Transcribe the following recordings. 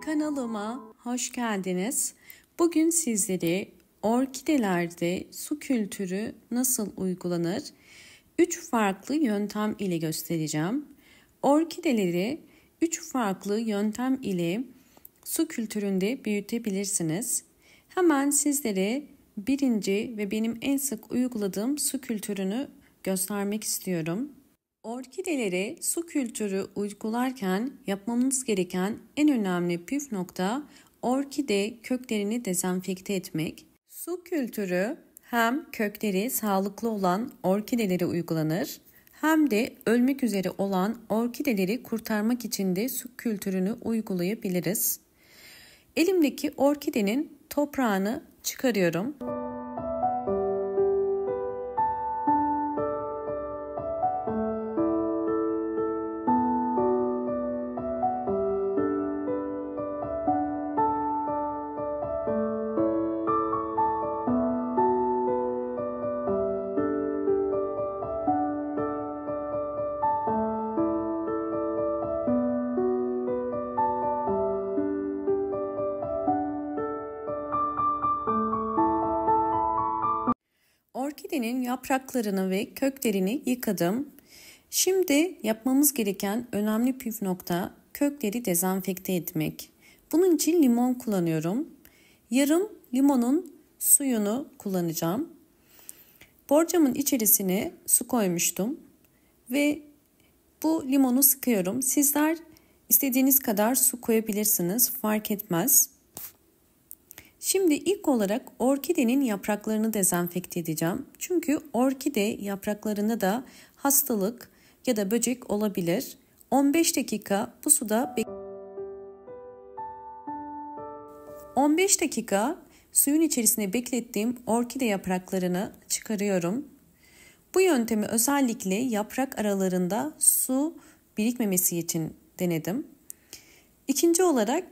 Kanalıma hoş geldiniz. Bugün sizlere orkidelerde su kültürü nasıl uygulanır? 3 farklı yöntem ile göstereceğim. Orkideleri 3 farklı yöntem ile su kültüründe büyütebilirsiniz. Hemen sizlere birinci ve benim en sık uyguladığım su kültürünü göstermek istiyorum. Orkidelere su kültürü uygularken yapmamız gereken en önemli püf nokta orkide köklerini dezenfekte etmek. Su kültürü hem kökleri sağlıklı olan orkidelere uygulanır hem de ölmek üzere olan orkideleri kurtarmak için de su kültürünü uygulayabiliriz. Elimdeki orkidenin toprağını çıkarıyorum. Orkidenin yapraklarını ve köklerini yıkadım. Şimdi yapmamız gereken önemli püf nokta kökleri dezenfekte etmek. Bunun için limon kullanıyorum. Yarım limonun suyunu kullanacağım. Borcamın içerisine su koymuştum ve bu limonu sıkıyorum. Sizler istediğiniz kadar su koyabilirsiniz, fark etmez. Şimdi ilk olarak orkidenin yapraklarını dezenfekte edeceğim. Çünkü orkide yapraklarında da hastalık ya da böcek olabilir. 15 dakika bu suda 15 dakika suyun içerisine beklettiğim orkide yapraklarını çıkarıyorum. Bu yöntemi özellikle yaprak aralarında su birikmemesi için denedim. İkinci olarak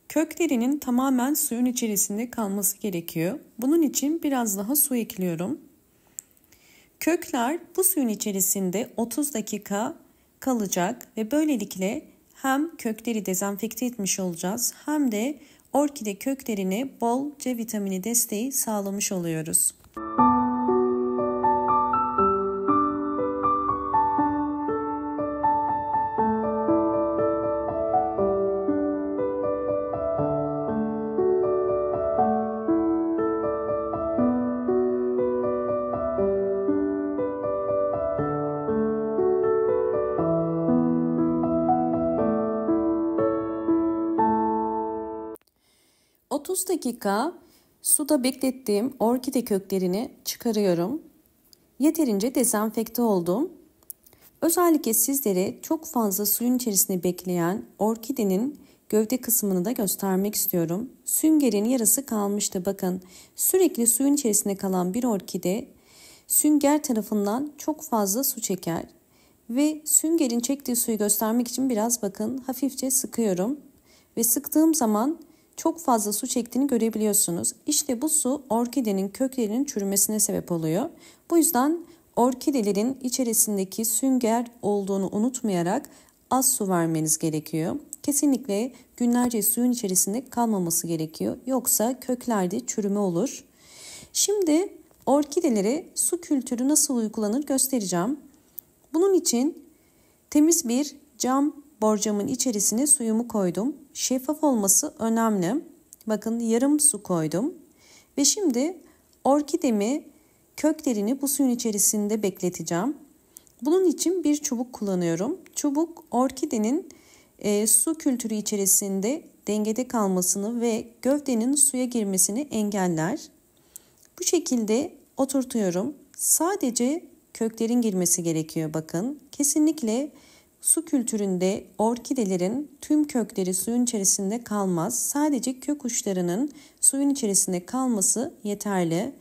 köklerinin tamamen suyun içerisinde kalması gerekiyor. Bunun için biraz daha su ekliyorum. Kökler bu suyun içerisinde 30 dakika kalacak ve böylelikle hem kökleri dezenfekte etmiş olacağız hem de orkide köklerine bol C vitamini desteği sağlamış oluyoruz. 30 dakika suda beklettiğim orkide köklerini çıkarıyorum. Yeterince dezenfekte oldum. Özellikle sizlere çok fazla suyun içerisinde bekleyen orkidenin gövde kısmını da göstermek istiyorum. Süngerin yarısı kalmıştı. Bakın, sürekli suyun içerisinde kalan bir orkide sünger tarafından çok fazla su çeker. Ve süngerin çektiği suyu göstermek için biraz bakın hafifçe sıkıyorum. Ve sıktığım zaman çok fazla su çektiğini görebiliyorsunuz. İşte bu su orkidenin köklerinin çürümesine sebep oluyor. Bu yüzden orkidelerin içerisindeki sünger olduğunu unutmayarak az su vermeniz gerekiyor. Kesinlikle günlerce suyun içerisinde kalmaması gerekiyor. Yoksa köklerde çürüme olur. Şimdi orkidelere su kültürü nasıl uygulanır göstereceğim. Bunun için temiz bir cam borcamın içerisine suyumu koydum. Şeffaf olması önemli. Bakın, yarım su koydum. Ve şimdi orkidemi köklerini bu suyun içerisinde bekleteceğim. Bunun için bir çubuk kullanıyorum. Çubuk orkidenin su kültürü içerisinde dengede kalmasını ve gövdenin suya girmesini engeller. Bu şekilde oturtuyorum. Sadece köklerin girmesi gerekiyor bakın. Kesinlikle su kültüründe orkidelerin tüm kökleri suyun içerisinde kalmaz. Sadece kök uçlarının suyun içerisinde kalması yeterli.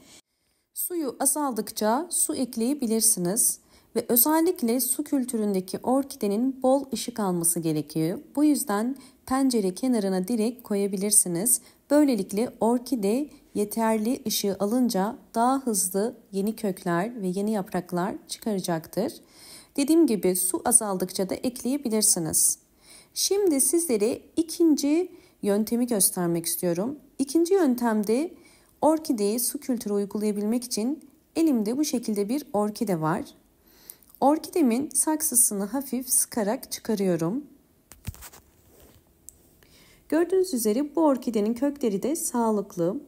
Suyu azaldıkça su ekleyebilirsiniz ve özellikle su kültüründeki orkidenin bol ışık alması gerekiyor. Bu yüzden pencere kenarına direkt koyabilirsiniz. Böylelikle orkide yeterli ışığı alınca daha hızlı yeni kökler ve yeni yapraklar çıkaracaktır. Dediğim gibi su azaldıkça da ekleyebilirsiniz. Şimdi sizlere ikinci yöntemi göstermek istiyorum. İkinci yöntemde orkideye su kültürü uygulayabilmek için elimde bu şekilde bir orkide var. Orkidemin saksısını hafif sıkarak çıkarıyorum. Gördüğünüz üzere bu orkidenin kökleri de sağlıklı.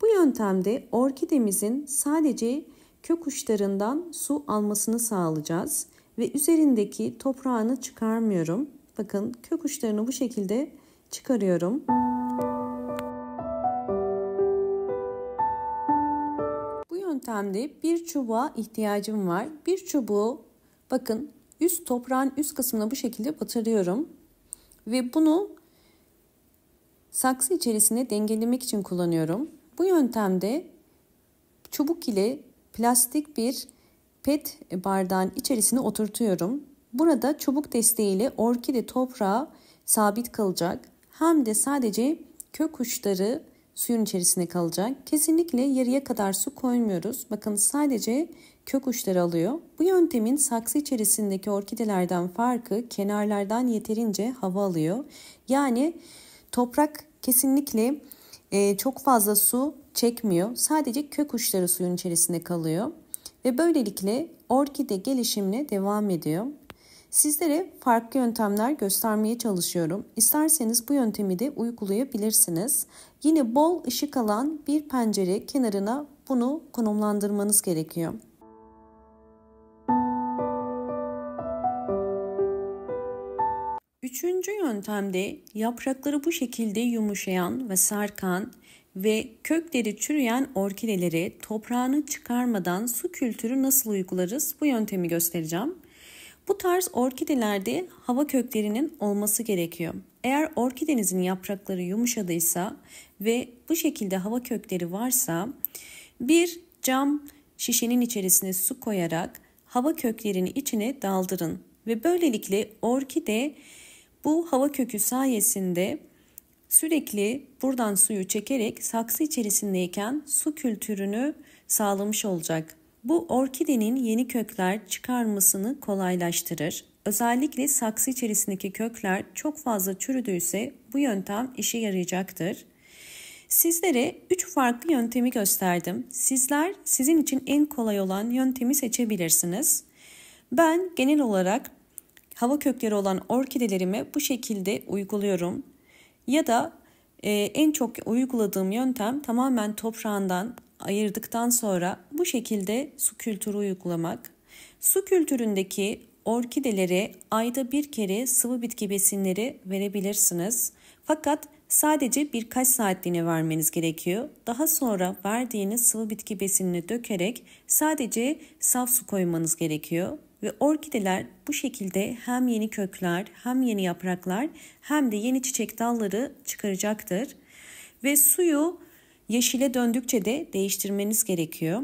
Bu yöntemde orkidemizin sadece kök uçlarından su almasını sağlayacağız ve üzerindeki toprağını çıkarmıyorum. Bakın kök uçlarını bu şekilde çıkarıyorum. Bu yöntemde bir çubuğa ihtiyacım var. Bir çubuğu bakın toprağın üst kısmına bu şekilde batırıyorum ve bunu saksı içerisine dengelemek için kullanıyorum. Bu yöntemde çubuk ile plastik bir pet bardağın içerisine oturtuyorum. Burada çubuk desteğiyle orkide toprağa sabit kalacak. Hem de sadece kök uçları suyun içerisine kalacak. Kesinlikle yarıya kadar su koymuyoruz. Bakın sadece kök uçları alıyor. Bu yöntemin saksı içerisindeki orkidelerden farkı kenarlardan yeterince hava alıyor. Yani toprak kesinlikle çok fazla su çekmiyor. Sadece kök uçları suyun içerisinde kalıyor. Ve böylelikle orkide gelişimine devam ediyor. Sizlere farklı yöntemler göstermeye çalışıyorum. İsterseniz bu yöntemi de uygulayabilirsiniz. Yine bol ışık alan bir pencere kenarına bunu konumlandırmanız gerekiyor. Üçüncü yöntemde yaprakları bu şekilde yumuşayan ve sarkan ve kökleri çürüyen orkidelere toprağını çıkarmadan su kültürü nasıl uygularız? Bu yöntemi göstereceğim. Bu tarz orkidelerde hava köklerinin olması gerekiyor. Eğer orkidenizin yaprakları yumuşadıysa ve bu şekilde hava kökleri varsa bir cam şişenin içerisine su koyarak hava köklerini içine daldırın ve böylelikle orkide bu hava kökü sayesinde sürekli buradan suyu çekerek saksı içerisindeyken su kültürünü sağlamış olacak. Bu orkidenin yeni kökler çıkarmasını kolaylaştırır. Özellikle saksı içerisindeki kökler çok fazla çürüdüyse bu yöntem işe yarayacaktır. Sizlere 3 farklı yöntemi gösterdim. Sizler sizin için en kolay olan yöntemi seçebilirsiniz. Ben genel olarak hava kökleri olan orkidelerime bu şekilde uyguluyorum. Ya da en çok uyguladığım yöntem tamamen toprağından ayırdıktan sonra bu şekilde su kültürü uygulamak. Su kültüründeki orkidelere ayda bir kere sıvı bitki besinleri verebilirsiniz. Fakat sadece birkaç saatliğine vermeniz gerekiyor. Daha sonra verdiğiniz sıvı bitki besinini dökerek sadece saf su koymanız gerekiyor. Ve orkideler bu şekilde hem yeni kökler hem yeni yapraklar hem de yeni çiçek dalları çıkaracaktır. Ve suyu yeşile döndükçe de değiştirmeniz gerekiyor.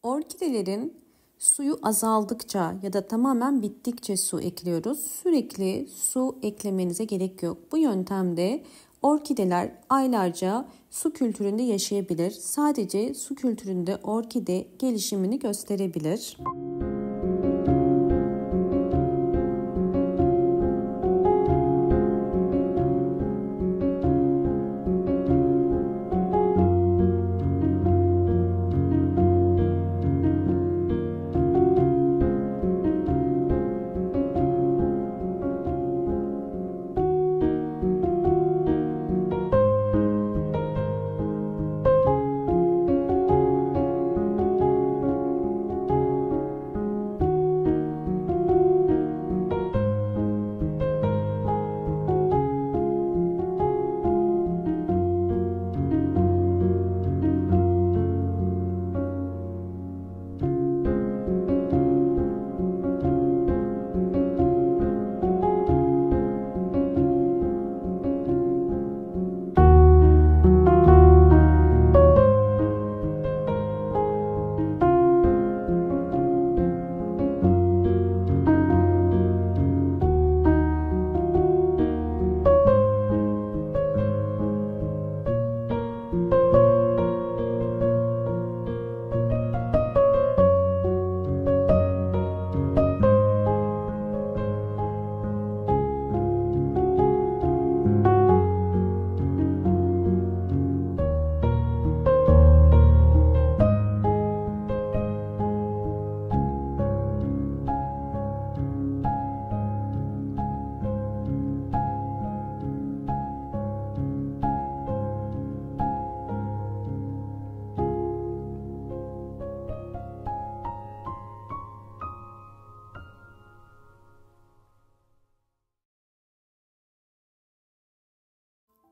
Orkidelerin suyu azaldıkça ya da tamamen bittikçe su ekliyoruz. Sürekli su eklemenize gerek yok. Bu yöntemde orkideler aylarca su kültüründe yaşayabilir. Sadece su kültüründe orkide gelişimini gösterebilir.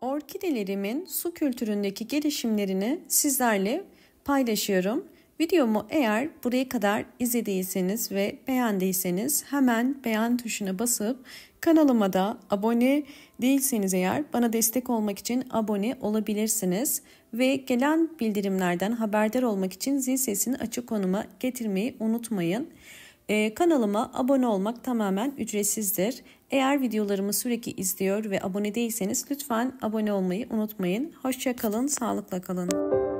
Orkidelerimin su kültüründeki gelişimlerini sizlerle paylaşıyorum. Videomu eğer buraya kadar izlediyseniz ve beğendiyseniz hemen beğen tuşuna basıp kanalıma da abone değilseniz eğer bana destek olmak için abone olabilirsiniz. Ve gelen bildirimlerden haberdar olmak için zil sesini açık konuma getirmeyi unutmayın. Kanalıma abone olmak tamamen ücretsizdir. Eğer videolarımı sürekli izliyor ve abone değilseniz lütfen abone olmayı unutmayın. Hoşça kalın, sağlıkla kalın.